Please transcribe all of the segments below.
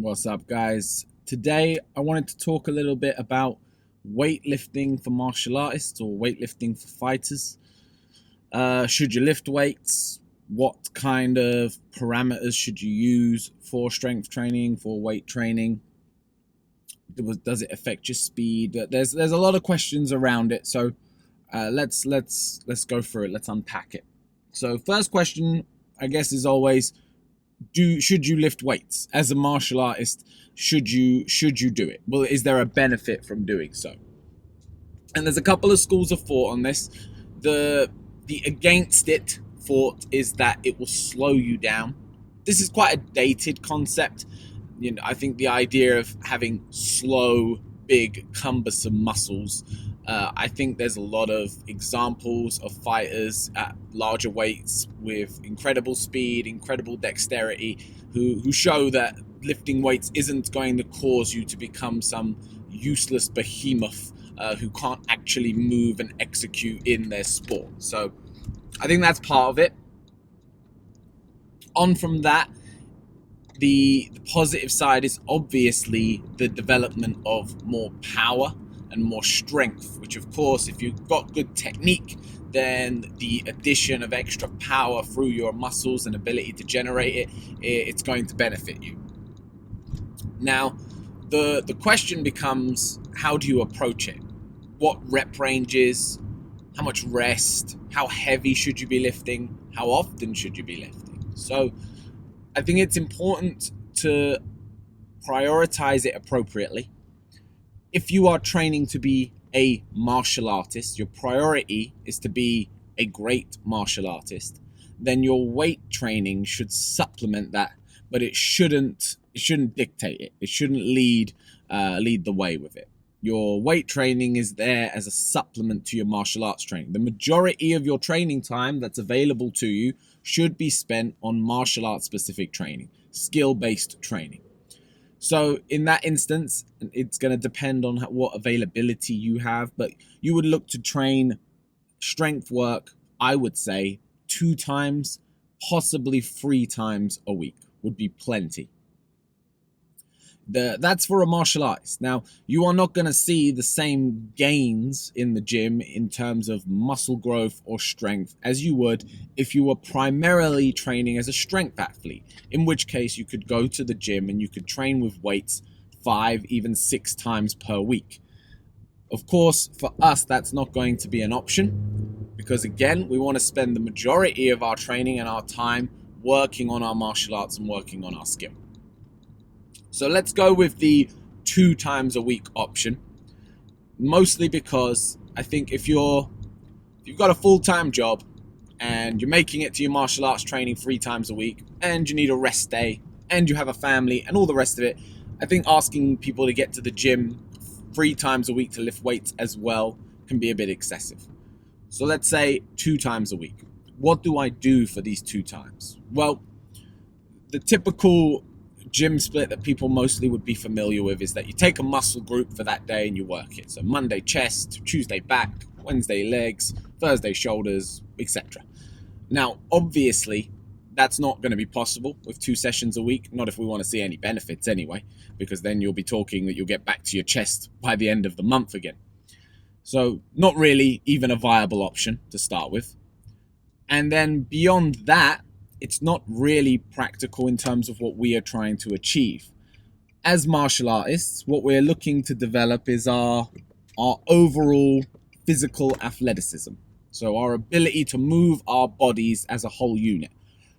What's up, guys? Today, I wanted to talk a little bit about weightlifting for martial artists or weightlifting for fighters. Should you lift weights? What kind of parameters should you use for strength training, for weight training? Does it affect your speed? There's a lot of questions around it, so let's go through it. Let's unpack it. So, first question, I guess, is always should you lift weights as a martial artist? Should you do it? Well, is there a benefit from doing so? And there's a couple of schools of thought on this. The against it thought is that it will slow you down. This is quite a dated concept. I think the idea of having slow, big, cumbersome muscles. I think there's a lot of examples of fighters at larger weights with incredible speed, incredible dexterity, who show that lifting weights isn't going to cause you to become some useless behemoth who can't actually move and execute in their sport. So I think that's part of it. On from that, the positive side is obviously the development of more power and more strength, which of course, if you've got good technique, then the addition of extra power through your muscles and ability to generate it's going to benefit you. Now, the question becomes, how do you approach it? What rep ranges? How much rest? How heavy should you be lifting? How often should you be lifting? So I think it's important to prioritize it appropriately. If you are training to be a martial artist, your priority is to be a great martial artist, then your weight training should supplement that, but it shouldn't dictate it. It shouldn't lead the way with it. Your weight training is there as a supplement to your martial arts training. The majority of your training time that's available to you should be spent on martial arts specific training, skill-based training. So in that instance, it's going to depend on what availability you have, but you would look to train strength work, I would say 2 times, possibly 3 times a week would be plenty. That's for a martial artist. Now, you are not going to see the same gains in the gym in terms of muscle growth or strength as you would if you were primarily training as a strength athlete, in which case you could go to the gym and you could train with weights 5, even 6 times per week. Of course, for us, that's not going to be an option because, again, we want to spend the majority of our training and our time working on our martial arts and working on our skill. So let's go with the 2 times a week option, mostly because I think if you've got a full-time job and you're making it to your martial arts training 3 times a week and you need a rest day and you have a family and all the rest of it, I think asking people to get to the gym 3 times a week to lift weights as well can be a bit excessive. So let's say 2 times a week. What do I do for these 2 times? Well, the typical gym split that people mostly would be familiar with is that you take a muscle group for that day and you work it. So Monday chest, Tuesday back, Wednesday legs, Thursday shoulders, etc. Now, obviously, that's not going to be possible with 2 sessions a week, not if we want to see any benefits anyway, because then you'll be talking that you'll get back to your chest by the end of the month again. So not really even a viable option to start with. And then beyond that, it's not really practical in terms of what we are trying to achieve. As martial artists, what we're looking to develop is our overall physical athleticism. So our ability to move our bodies as a whole unit.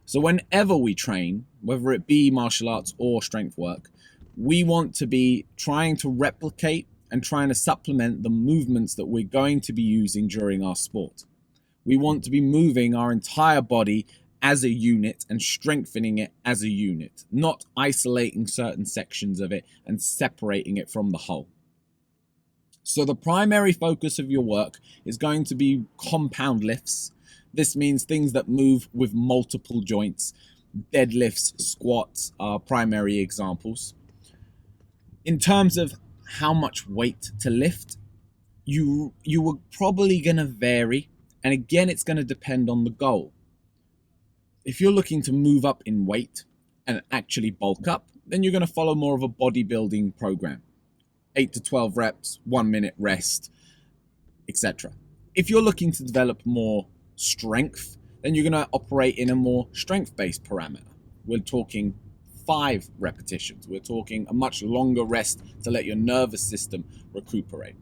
So whenever we train, whether it be martial arts or strength work, we want to be trying to replicate and trying to supplement the movements that we're going to be using during our sport. We want to be moving our entire body as a unit and strengthening it as a unit, not isolating certain sections of it and separating it from the whole. So the primary focus of your work is going to be compound lifts. This means things that move with multiple joints. Deadlifts, squats are primary examples. In terms of how much weight to lift, you are probably going to vary. And again, it's going to depend on the goal. If you're looking to move up in weight and actually bulk up, then you're going to follow more of a bodybuilding program. 8 to 12 reps, 1 minute rest, etc. If you're looking to develop more strength, then you're going to operate in a more strength-based parameter. We're talking 5 repetitions. We're talking a much longer rest to let your nervous system recuperate.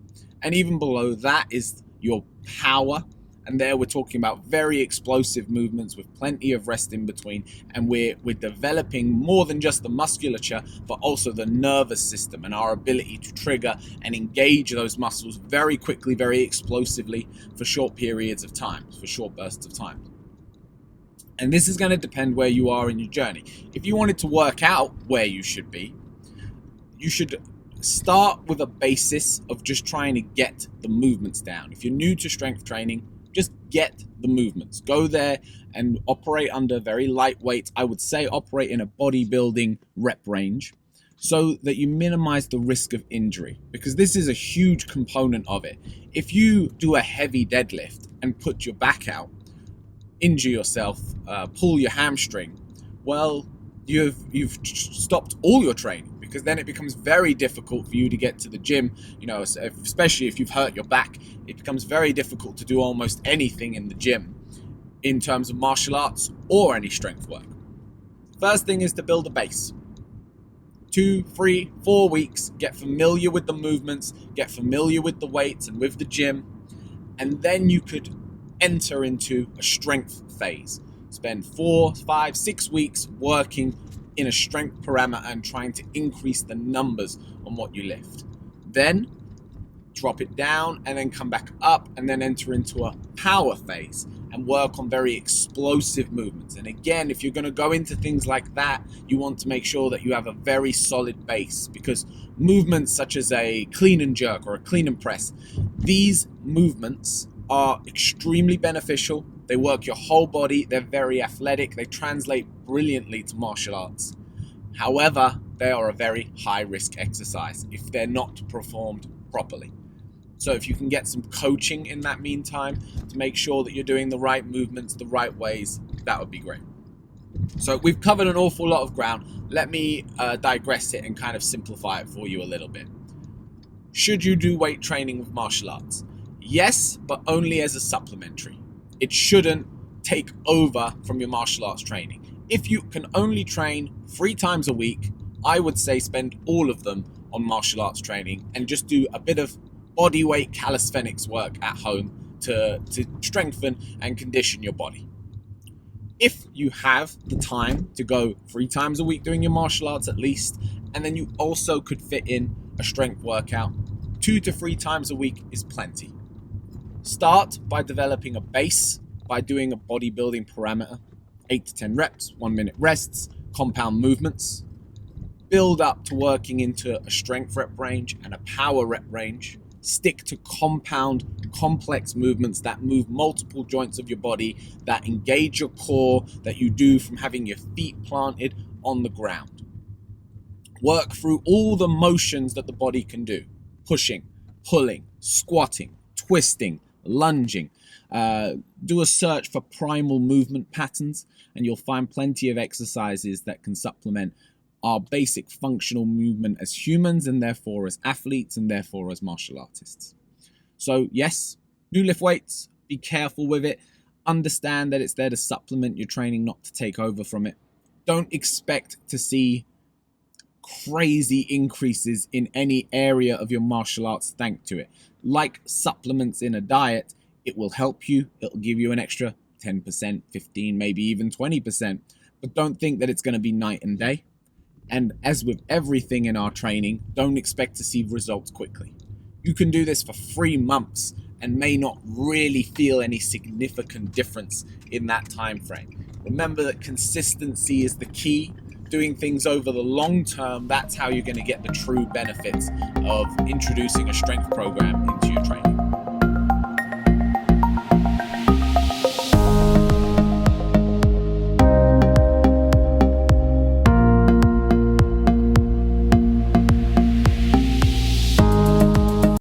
And even below that is your power. And there we're talking about very explosive movements with plenty of rest in between. And we're developing more than just the musculature, but also the nervous system and our ability to trigger and engage those muscles very quickly, very explosively for short periods of time, for short bursts of time. And this is going to depend where you are in your journey. If you wanted to work out where you should be, you should start with a basis of just trying to get the movements down. If you're new to strength training, just get the movements. Go there and operate under very light weights. I would say operate in a bodybuilding rep range so that you minimize the risk of injury, because this is a huge component of it. If you do a heavy deadlift and put your back out, injure yourself, pull your hamstring, well, you've stopped all your training, because then it becomes very difficult for you to get to the gym. Especially if you've hurt your back, it becomes very difficult to do almost anything in the gym in terms of martial arts or any strength work. First thing is to build a base. 2, 3, 4 weeks, get familiar with the movements, get familiar with the weights and with the gym, and then you could enter into a strength phase. Spend 4, 5, 6 weeks working in a strength parameter and trying to increase the numbers on what you lift. Then drop it down and then come back up and then enter into a power phase and work on very explosive movements. And again, if you're going to go into things like that, you want to make sure that you have a very solid base, because movements such as a clean and jerk or a clean and press, these movements are extremely beneficial. They work your whole body. They're very athletic. They translate brilliantly to martial arts. However, they are a very high risk exercise if they're not performed properly. So if you can get some coaching in that meantime to make sure that you're doing the right movements the right ways, that would be great. So we've covered an awful lot of ground. Let me digress it and kind of simplify it for you a little bit. Should you do weight training with martial arts? Yes, but only as a supplementary. It shouldn't take over from your martial arts training. If you can only train 3 times a week, I would say spend all of them on martial arts training and just do a bit of body weight calisthenics work at home to strengthen and condition your body. If you have the time to go 3 times a week doing your martial arts at least, and then you also could fit in a strength workout, 2 to 3 times a week is plenty. Start by developing a base by doing a bodybuilding parameter, 8 to 10 reps, 1 minute rests, compound movements. Build up to working into a strength rep range and a power rep range. Stick to compound, complex movements that move multiple joints of your body, that engage your core, that you do from having your feet planted on the ground. Work through all the motions that the body can do. Pushing, pulling, squatting, twisting, lunging. Do a search for primal movement patterns, and you'll find plenty of exercises that can supplement our basic functional movement as humans, and therefore as athletes, and therefore as martial artists. So yes, do lift weights, be careful with it, understand that it's there to supplement your training, not to take over from it. Don't expect to see crazy increases in any area of your martial arts thanks to it. Like supplements in a diet, it will help you, it'll give you an extra 10%, 15, maybe even 20%, but don't think that it's going to be night and day. And as with everything in our training, don't expect to see results quickly. You can do this for 3 months and may not really feel any significant difference in that time frame. Remember that consistency is the key. Doing things over the long term, that's how you're going to get the true benefits of introducing a strength program into your training.